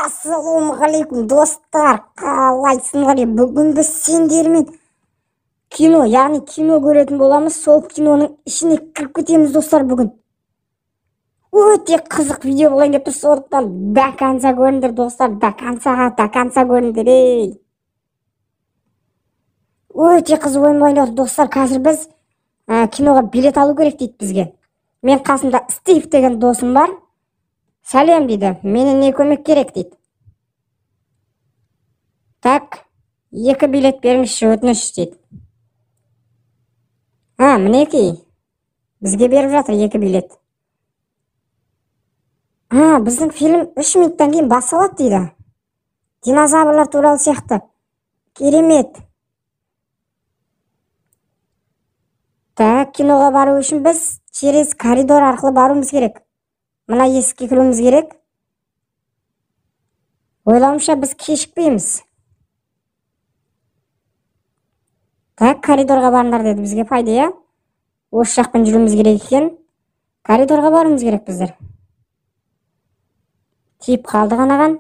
Ассалаумағалейкум достар, қалайсыңдар? Бүгін біз сендермен кино, яғни кино көретін боламыз. Сол киноның ішіне кіріп кетеміз достар бүгін. Өте қызық видео болайын деп тұр, сондықтан до конца көріңдер достар, до конца көріңдер. Өте қызық ойын болайын достар. Қазір біз киноға билет алу керек дейді бізге. Мен қасымда Стив деген досым бар. Сәлем дейді, мені не көмек керек дейді. Так, 2 билет беріңізші, өтініш дейді. Мінекей, бізге беріп жатыр 2 билет. Біздің фильм 3 минуттан кейін басталады дейді. Динозаврлар туралы сияқты. Керемет. Так, киноға бару үшін біз через коридор арқылы баруымыз керек. Мына есікке кіруіміз керек. Ойлауымша біз кешікпейміз. Так, коридорға барыңдар деді бізге пайда. Осы жақпен жүруіміз керек екен. Коридорға баруымыз керек біздер. Тиіп қалды ғанаған.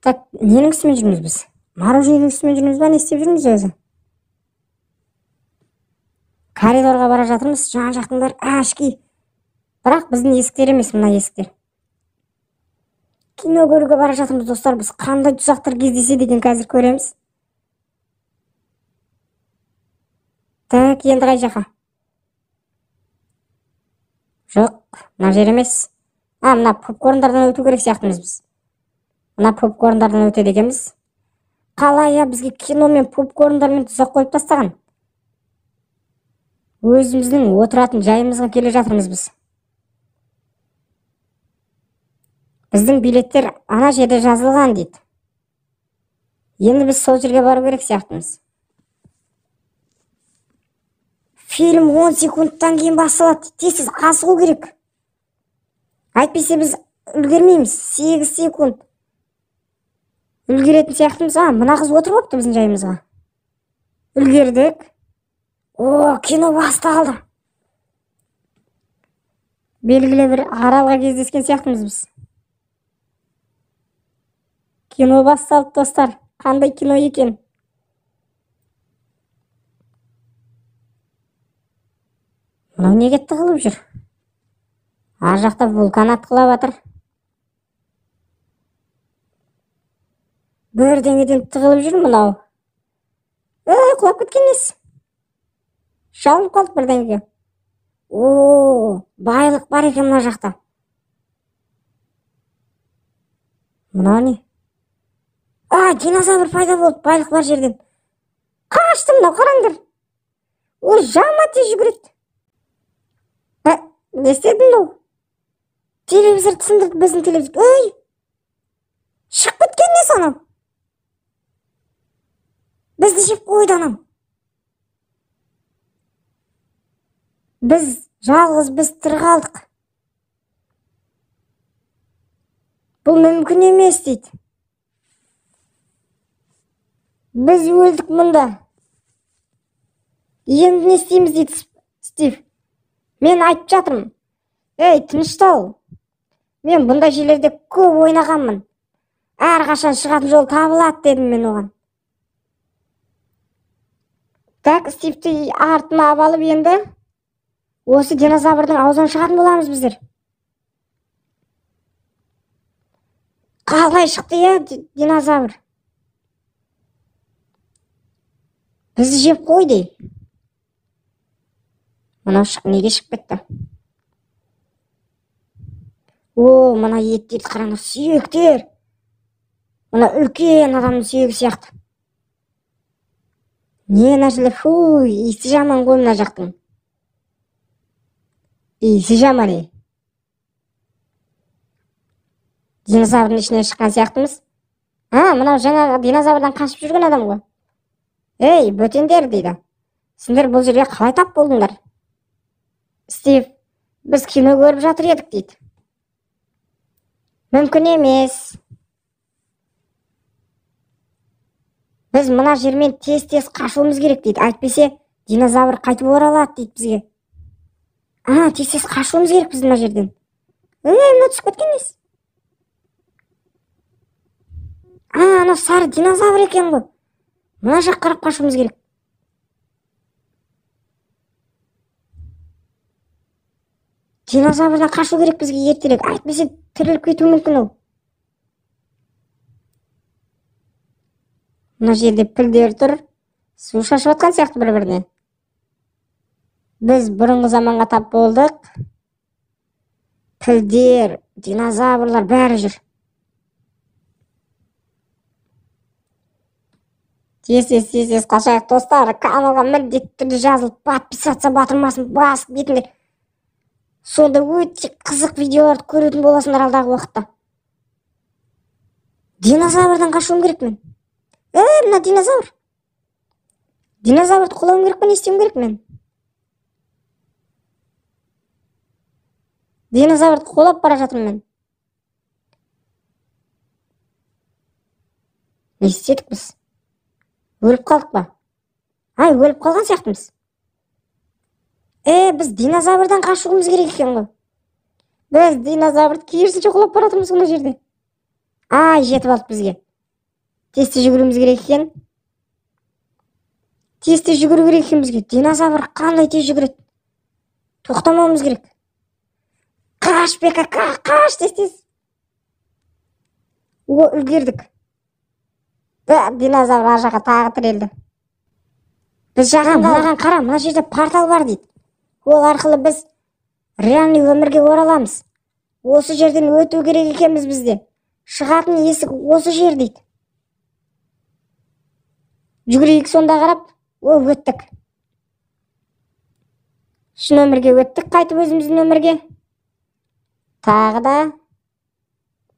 Так, ненің үстімен жүрміз біз? Морожененің үстімен жүрміз ба, не істеп жүрміз өзі? Коридорға бара жатырмыз, жан жақтыңдар әшки. Бірақ біздің есіктер емес, мына есіктер. Кино көруге бара жатырмыз достар, біз қандай тұзақтар кездесе деген қазір көреміз. Так, енді қай жаққа? Жоқ, мына жер емес. Мына попкорндардан өту керек сияқтымыз біз. Мына попкорндардан өтеді екенбіз. Қалай, бізге кино мен попкорндармен тұзақ қойып тастаған. Өзіміздің отыратын жайымызға келе жатырмыз біз. Біздің билеттер ана жерде жазылған дейді. Енді біз сол жерге бару керек сияқтымыз. Фильм 10 секундтан кейін басталады. Тез асығу керек. Әйтпесе біз үлгермейміз. 8 секунд. Үлгеретін сияқтымыз. Мына қыз отырып алыпты біздің жайымызға. Үлгердік. Кино басталды. Белгілі бір аралға кездескен сияқтымыз біз. Кино басталды достар. Қандай кино екен? Мынау неге тығылып жүр? Ар жақта вулкан атқылап жатыр. Бірдеңеден тығылып жүр мынау. Құлап кеткен несі? Шалынып қалды бірдеңеге. Байлық бар екен мына жақта. Мынау не? Динозавр пайда болды, байлық бар жерден. Қашты мынау, қараңдар. Жама тез жүгіреді. Не істедің мынау? Телевизор түсіндірді біздің телевизор. Шығып кеткен не санам? Бізді жеп қойды анам. Біз тірі қалдық. Бұл мүмкін емес дейді. Біз өлдік мұнда. Енді не істейміз дейді Стив. Мен айтып жатырмын. Тыныштал. Мен бұндай жерлерде көп ойнағанмын. Әрқашан шығатын жол табылады дедім мен оған. Так, Стивті артыма алып енді осы динозаврдың аузынан шығатын боламыз біздер. Қалай шықты динозавр? Бізді жеп қойды. Мынау неге шығып кетті? Мына еттерді қараңдар, сүйектер. Мына үлкен адамның сүйегі сияқты. Не нәрселер? Иісі жаман ғой мына жақтың. Иісі жаман. Динозаврдың ішіне шыққан сияқтымыз. Мынау жаңағы динозаврдан қашып жүрген адам ғой. Бөтендер дейді. Сендер бұл жерге қалай тап болдыңдар? Стив, біз кино көріп жатыр едік дейді. Мүмкін емес. Біз мына жермен тез қашуымыз керек дейді. Әйтпесе динозавр қайтып оралады дейді бізге. Тез қашуымыз керек біз мына жерден. Мына түсіп кеткен емес. Анау сары динозавр екен ғой. Мына жақ қарап қашуымыз керек. Динозаврдан қашу керек бізге ертерек. Әйтпесе тіріліп кетуі мүмкін ол. Мына жерде пілдер тұр. Су шашып жатқан сияқты бір-біріне. Біз бұрынғы заманға тап болдық. Пілдер, динозаврлар бәрі жүр. Тез қашайық достар. Каналға міндетті түрде жазылып, подписаться батырмасын басып кетіңдер. Сонда өте қызық видеоларды көретін боласыңдар алдағы уақытта. Динозаврдан қашуым керек мен. Мына динозавр. Динозаврды қолауым керек пе, не істеуім керек мен? Динозаврды қолап бара жатырмын мен. Не істедік біз? Өліп қалдық па? Өліп қалған сияқтымыз. Біз динозаврдан қашуымыз керек екен ғой. Біз динозаврды керісінше қолап бара жатырмыз мына жерде. Жетіп алды бізге. Тез жүгіруіміз керек екен. Тез жүгіру керек екен бізге. Динозавр қандай тез жүгіреді. Тоқтамауымыз керек. Қаш бека, қаш тез. Үлгердік. Динозавр ар жаққа тағы тірелді. Біз мынаған қара, мына жерде портал бар дейді. Ол арқылы біз реальный өмірге ораламыз. Осы жерден өту керек екенбіз бізде. Шығатын есік осы жер дейді. Жүгірейік сонда қарап, өттік. Шын өмірге өттік, қайтып өзіміздің өмірге. Тағы да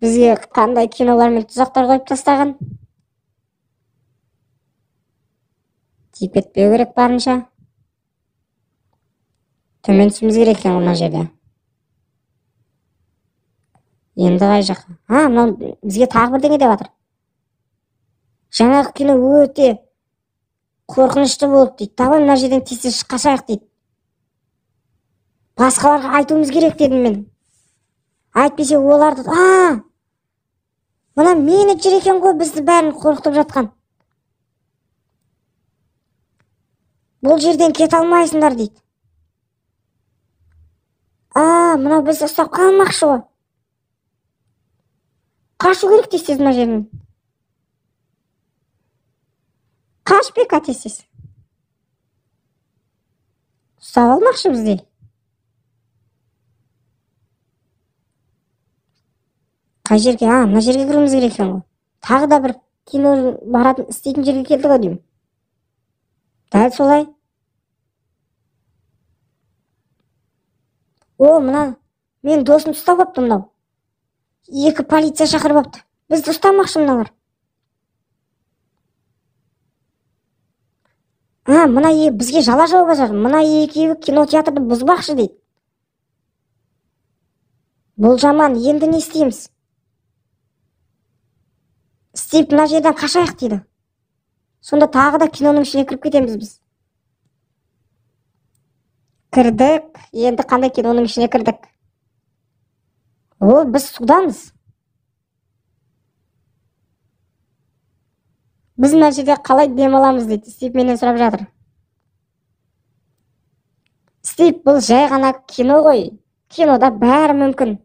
бізге қандай кинолар мен тұзақтар қойып тастаған. Тиіп кетпеу керек барынша. Төмен түсіміз керек екен мына жерде. Енді қай жаққа? Мынау бізге тағы бірдеңе деп жатыр. Жаңағы кино өте қорқынышты болды дейді. Давай мына жерден тез қашайық дейді. Басқаларға айтуымыз керек дедім мен. Айтпесе оларды... Мына менеджер екен ғой бізді бәрін қорқытып жатқан. Бұл жерден кете алмайсыңдар дейді. Мынау бізді ұстап қалмақшы ғой. Қашу керек тез мына жерден. Қаш бека тез. Ұстап алмақшы бізде. Қай жерге? Мына жерге кіруіміз керек екен ғой. Тағы да бір кино баратын істейтін жерге келді ғой деймін. Дәл солай. Мына мен досым ұстап апты мынау. 2 полиция шақырып апты. Бізді ұстамақшы мыналар. Мына бізге жала жауып жатыр. Мына екеуі кинотеатрды бұзбақшы дейді. Бұл жаман, енді не істейміз? Істеп мына жерден қашайық дейді. Сонда тағы да киноның ішіне кіріп кетеміз біз. Кірдік. Енді қандай киноның ішіне кірдік? Біз судамыз. Біз мына жерде қалай демаламыз дейді. Стив менен сұрап жатыр. Стив, бұл жай ғана кино ғой. Кинода бәрі мүмкін.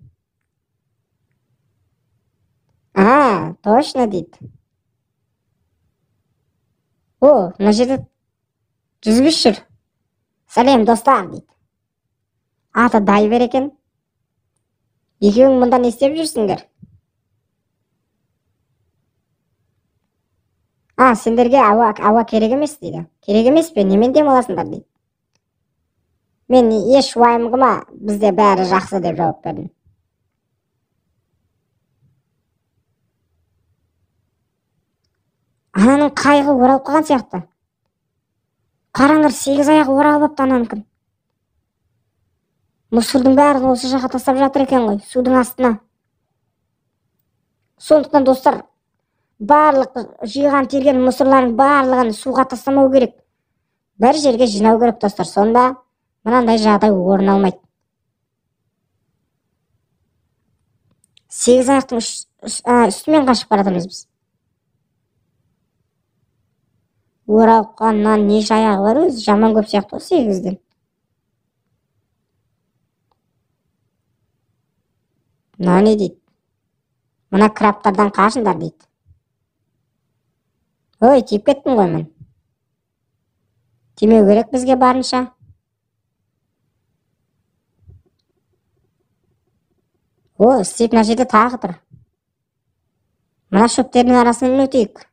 Точно дейді. Мына жерде жүзгіш жүр. Сәлем достар дейді. Аты дайвер екен. Екеуің мұнда не істеп жүрсіңдер? Сендерге ауа керек емес дейді. Керек емес пе? Немен демаласыңдар дейді. Мен еш уайымғыма, бізде бәрі жақсы деп жауап бердім. Ананың қайығы оралып қалған сияқты. Қараңғыр, 8 аяғы оралып апты ананыкін. Мұсырдың бәрін осы жаққа тастап жатыр екен ғой, судың астына. Сондықтан достар, барлық жиған терген мұсырларын барлығын суға тастамау керек. Бір жерге жинау керек достар, сонда мынандай жағдай орын алмайды. сегиз аяктын үстүнөн качып баратабыз биз. Оралганнан неше аягы бар өзү, жаман көп сыяктуу сегизден. Мына не дейт? Мына краптардан кашыңдар дейт. Ой, тиіп кеттім ғой мен. Тимеу керек бізге барынша. О, Стив мына жерде тағы тұр. Мына шөптердің арасынан өтейік.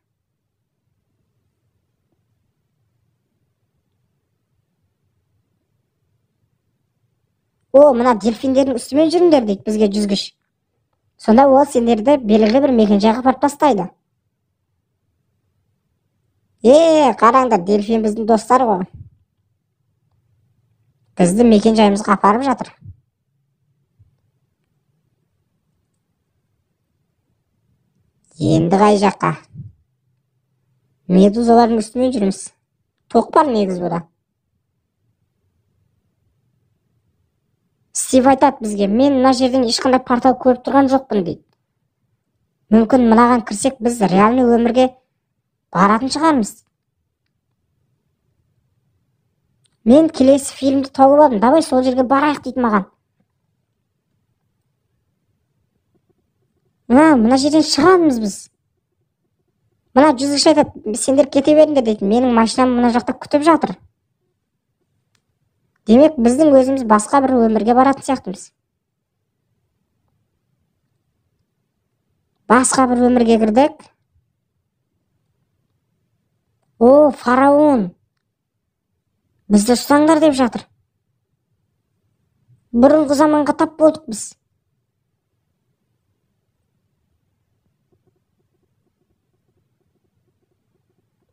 О, мына дельфиндердің үстімен жүріңдер дейді бізге жүзгіш. Сонда ол сендерді белгілі бір мекенжайға апарып тастайды. Қараңдар, дельфин біздің достар ғой. Бізді мекенжайымызға апарып жатыр. Енді қай жаққа? Медузалардың үстімен жүрміз. Тоқ бар негіз бұда. Стив айтады бізге, мен мына жерден ешқандай портал көріп тұрған жоқпын дейді. Мүмкін мынаған кірсек біз реальный өмірге баратын шығармыз. Мен келесі фильмді тауып алдым, давай сол жерге барайық дейді маған. Мына жерден шығамыз біз. Мына жүзгіш айтады, сендер кете беріңдер дейді. Менің машинам мына жақта күтіп жатыр. Демек, біздің өзіміз басқа бір өмірге баратын сияқтымыз. Басқа бір өмірге кірдік. О, фараон. Бізді ұстаңдар деп жатыр. Бұрынғы заманға тап болдық біз.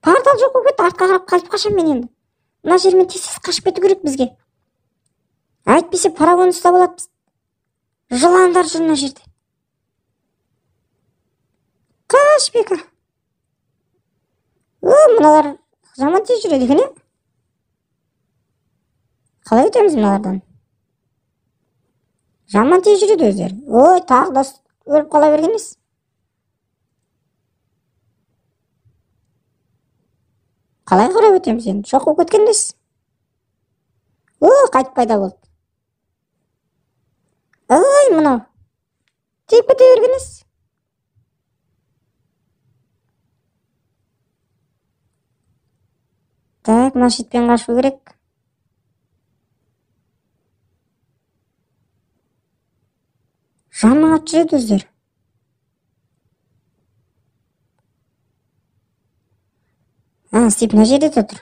Портал жоқ болып кетті, артқа қарап қалып қашам мен енді. Мына жермен тез қашып кету керек бізге. Әйтпесе фараон ұстап алады. Жыландар жүр мына жерде. Қаш бека. Мыналар жаман тез жүреді екен, е? Қалай өтеміз мыналардан? Жаман тез жүреді өздері. Ой, тағы да өліп қала берген емес. Қалай қарап өтеміз енді? Жоқ болып кеткен емес. Қайтып пайда болды. Ой, мынау. Тиіп кете берген емес. Так, мына шетпен қашу керек. Жанның ат жүреді өздері. Стив мына жерде тұр.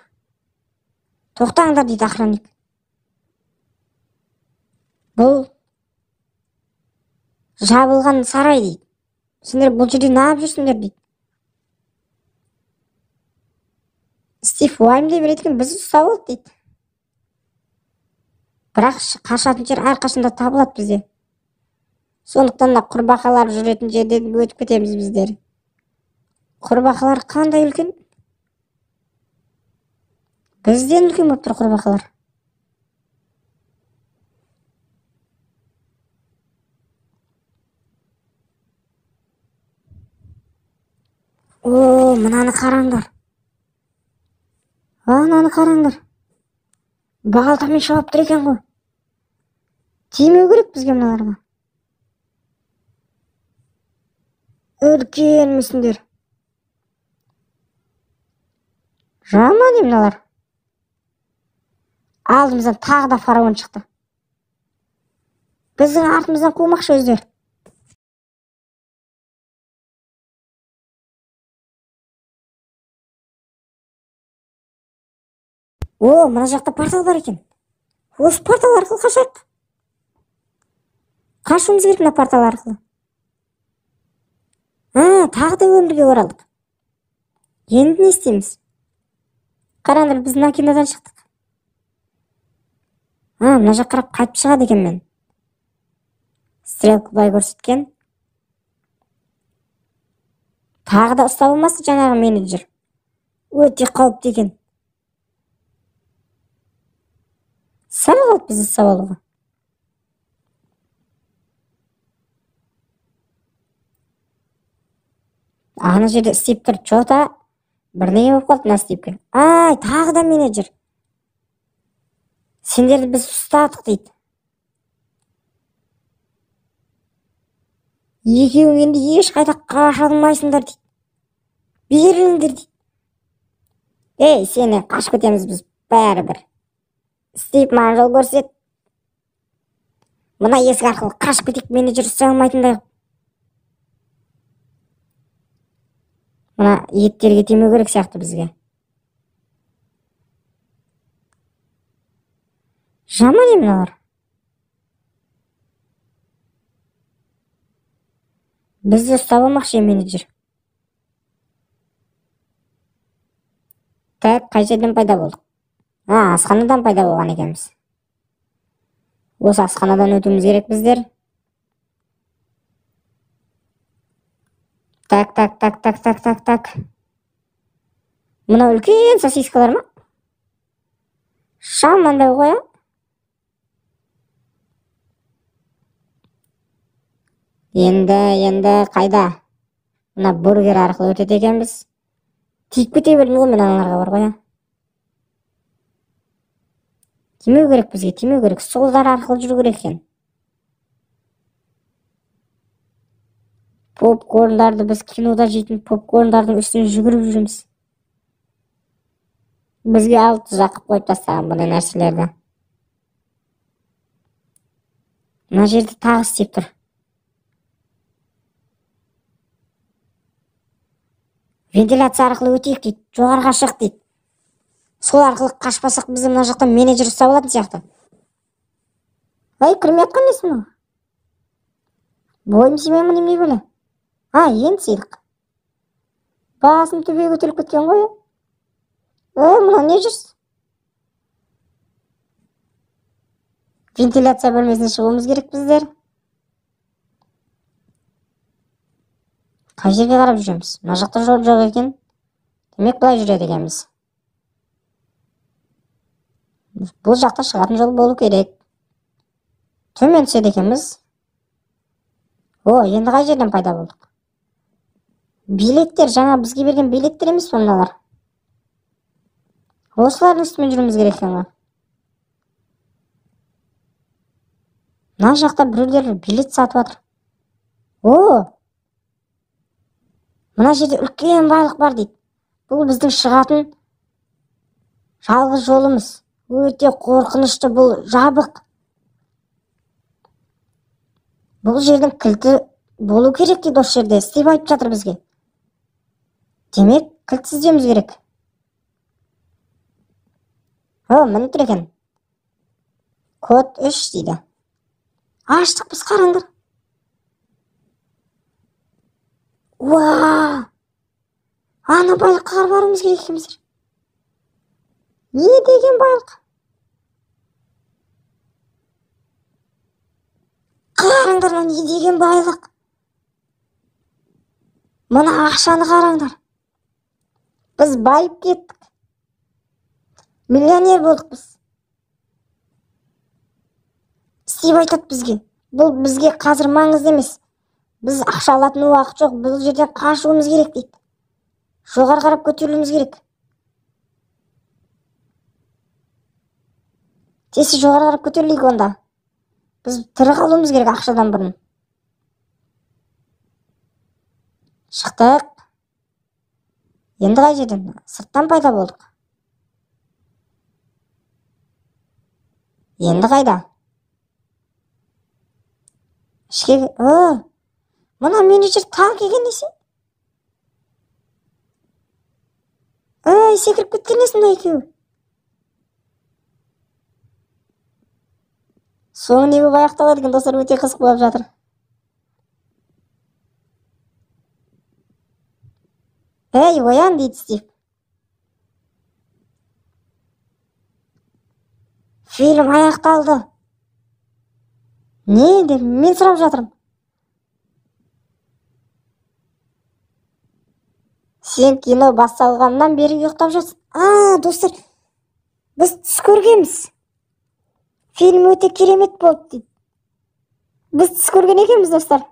Тоқтаңдар дейді охранник. Бұл жабылған сарай дейді. Сендер бұл жерде неғып жүрсіңдер дейді. Стив уайымдай береді екен, бізді ұстап алды дейді. Бірақ қашатын жер әрқашанда табылады бізде. Сондықтан да құрбақалар жүретін жерден өтіп кетеміз біздер. Құрбақалар қандай үлкен? Бізден үлкен болып тұр құрбақалар. О, мынаны қараңдар. Мынаны қараңдар. Балтамен шауып тұр екен ғой. Тимеу керек бізге мыналарға. Үлкен мүсіндер. Жаман мыналар. Алдымыздан тағы да фараон шықты. Біздің артымыздан қумақшы өздері. О, мына жақта портал бар екен. Осы портал арқылы қашайық. Қашуымыз керек мына портал арқылы. Тағы да өмірге оралдық. Енді не істейміз? Қараңдар, біз мына кинодан шықтық. Мына жақ қарап қайтып шығады екен мен. Стрелка былай көрсеткен. Тағы да ұстап алмасын жаңағы менеджер. Өте қауіпті екен. Сәл қалып бізді ұстап алуға. ана жерде істеп тұр. Чота бірдеңе болып қалды мына Стивке. Ай, тағы да менеджер. Сендерді біз ұстадық дейді. Екеуің енді ешқайда қаша алмайсыңдар дейді. Беріліңдер дейді. Ей, сені қашып кетеміз біз бәрібір. Стив маған жол көрсет. Мына есік арқылы қашып кетейік, менеджер ұстай алмайтындай. Мына еттерге тимеу керек сияқты бізге. Жаман емін олар. Бізді ұстап алмақшы менеджер. Так, қай жерден пайда болдық? Асханадан пайда болған екенбіз. Осы асханадан өтуіміз керек біздер. Так. Мына үлкен сосискалар ма? Шамандай қоя. Енді қайда? Мына бургер арқылы өтеді екенбіз. Тиіп кете бердің ғой, мен аналарға бар қоя. Тимеу керек бізге, тимеу керек. Солдар арқылы жүру керек екен. Попкорндарды біз кинода жейтін попкорндардың үстіне жүгіріп жүреміз. Бізге алып тұзақ қойып тастаған бұндай нәрселерді. Мына жерде тағы істеп тұр. Вентиляция арқылы өтейік дейді, жоғарға шық дейді. Сол арқылы қашпасақ бізді мына жақтан менеджер ұстап алатын сияқты. Ай, кірмей атқан несі мынау? Бойым симей ме неме бөле? Енді сейдік. Басым төбеге көтеріліп кеткен ғой. Мына не жүрсіз? Вентиляция бөлмесіне шығуымыз керек біздер. Қай жерге қарап жүреміз? Мына жақта жол жоқ екен. Демек былай жүреді екенбіз. Бұл жақта шығатын жол болу керек. Төмен түседі екенбіз. Енді қай жерден пайда болдық? Билеттер, жаңа бізге берген билеттер емес сонdalar. Осылардың үстімен жүруіміз керек екен ғой. Мына жақта біреулер билет сатып жатыр. Мына жерде үлкен байлық бар дейді. Бұл біздің шығатын жалғыз жолымыз. Өте қорқынышты, бұл жабық. Бұл жердің кілті болу керек дейді осы жерде. Стив айтып жатыр бізге. Демек, кілт іздеуіміз керек. Міне тұр екен. Код 3 дейді. Аштық біз, қараңдар. Ана байлыққа баруымыз керек екенбіздер. Не деген байлық? Қараңдар, не деген байлық? Мына ақшаны қараңдар. Біз байып кеттік. Миллионер болдық біз. Стив айтады бізге. Бұл бізге қазір маңызды емес. Біз ақша алатын уақыт жоқ. Бұл жерден қашуымыз керек дейді. Жоғары қарап көтерілуіміз керек. Тесі жоғары қарап көтерілейік онда. Біз тірі қалуымыз керек ақшадан бұрын. Шықтық. Енді қай жерден? Сырттан пайда болдық. Енді қайда? Ішке... Мына менеджер тағы келген несі? Секіріп кеткен несінде екеуі? Соңы не болып аяқталады екен, достар, өте қызық болып жатыр. Оян дейді Стив. Фильм аяқталды. Не деп мен сұрап жатырмын. Сен кино басталғаннан бері ұйықтап жатсың. Достар, біз түс көргенбіз. Фильм өте керемет болды дейді. Біз түс көрген екенбіз, достар.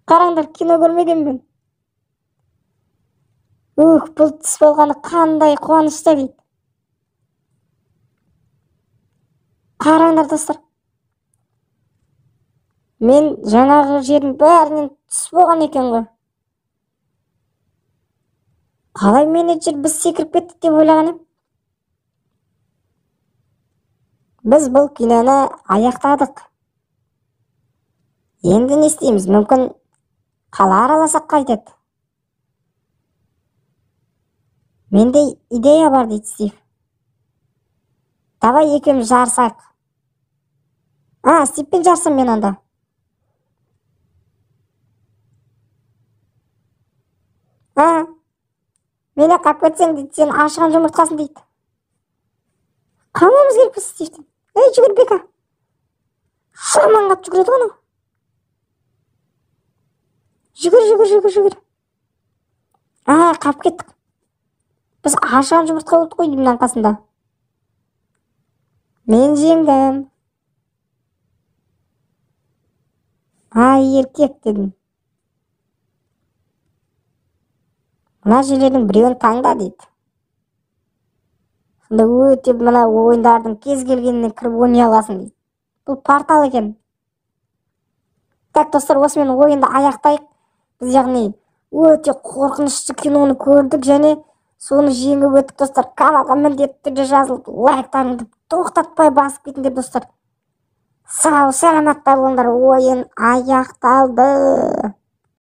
Қараңдар, кино көрмегенмін. Бұл түс болғаны қандай қуанышты дейді. Қараңдар достар. Мен жаңағы жердің бәрінен түс болған екен ғой. Қалай менеджер біз секіріп кеттік деп ойлаған ем. Біз бұл киноны аяқтадық. Енді не істейміз? Мүмкін қала араласақ қайтеді. Менде идея бар дейді Стив. Давай екеуміз жарысайық. Стивпен жарысам мен онда. Мені қап кетсең дейді, сен ашыған жұмыртқасын дейді. Қамамыз керек біз Стивтен. Жүгір Бека. Шаман қап жүгіреді ғана. Жүгір. Қап кеттік. Біз ашыған жұмыртқа болдық қой деймін қасында. Мен жеңдім. Еркек дедім. Мына жерлердің біреуін таңда дейді. Сонда өте мына ойындардың кез келгеніне кіріп ойнай аласың дейді. Бұл портал екен. Так достар, осымен ойынды аяқтайық. Біз яғни өте қорқынышты киноны көрдік және соны жеңіп өттік достар. Каналға міндетті түрде жазылып, лайктарыңды тоқтатпай басып кетіңдер достар. Сау саламатта болыңдар. Ойын аяқталды.